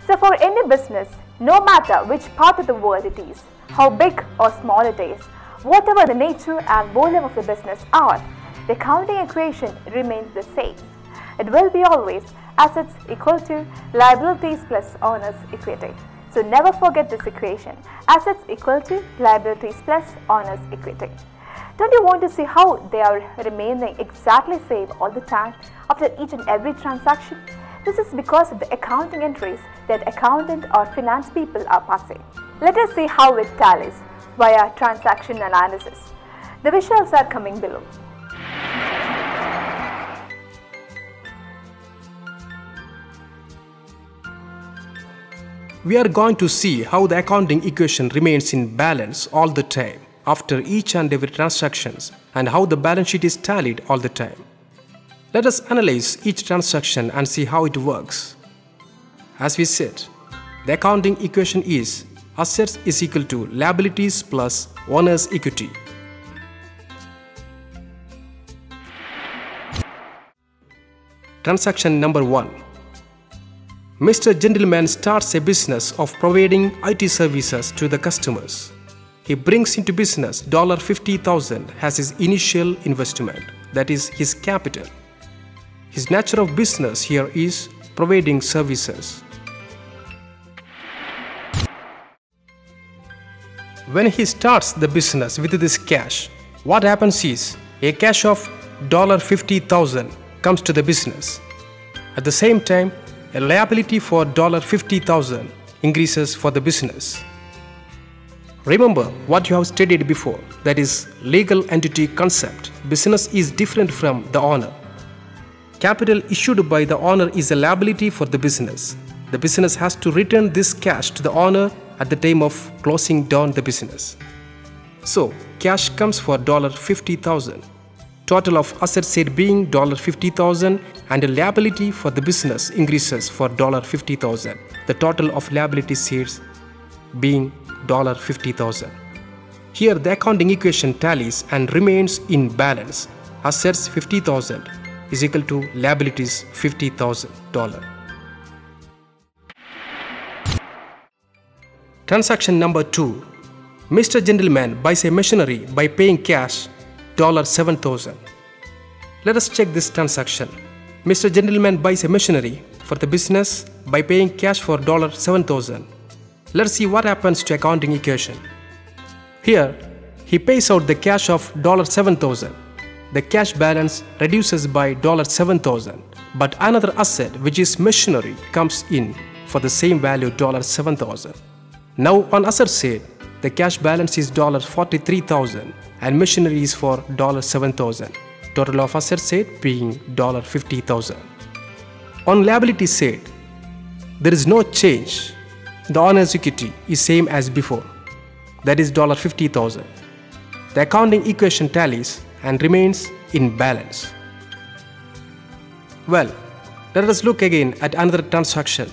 So for any business, no matter which part of the world it is, how big or small it is, whatever the nature and volume of the business are, the accounting equation remains the same. It will be always assets equal to liabilities plus owners equity. So never forget this equation, assets equal to liabilities plus owners equity. Don't you want to see how they are remaining exactly same all the time after each and every transaction? This is because of the accounting entries that accountant or finance people are passing. Let us see how it tallies via transaction analysis. The visuals are coming below. We are going to see how the accounting equation remains in balance all the time after each and every transactions and how the balance sheet is tallied all the time. Let us analyze each transaction and see how it works. As we said, the accounting equation is assets is equal to liabilities plus owner's equity. Transaction number 1. Mr. Gentleman starts a business of providing IT services to the customers. He brings into business $50,000 as his initial investment, that is his capital. His nature of business here is providing services. When he starts the business with this cash, what happens is a cash of $50,000 comes to the business. At the same time, a liability for $50,000 increases for the business. Remember what you have studied before, that is legal entity concept. Business is different from the owner. Capital issued by the owner is a liability for the business. The business has to return this cash to the owner at the time of closing down the business. So cash comes for $50,000. Total of assets said being $50,000 and a liability for the business increases for $50,000. The total of liability said being $50,000. Here the accounting equation tallies and remains in balance. Assets $50,000 is equal to liabilities $50,000. Transaction number 2. Mr. Gentleman buys a machinery by paying cash $7,000. Let us check this transaction. Mr. Gentleman buys a machinery for the business by paying cash for $7,000. Let's see what happens to accounting equation. Here, he pays out the cash of $7,000. The cash balance reduces by $7,000, but another asset, which is machinery, comes in for the same value $7,000. Now on asset side, the cash balance is $43,000 and machinery is for $7,000. Total of assets side being $50,000. On liability side, there is no change. The owner's equity is same as before, that is $50,000. The accounting equation tallies and remains in balance. Well, let us look again at another transaction.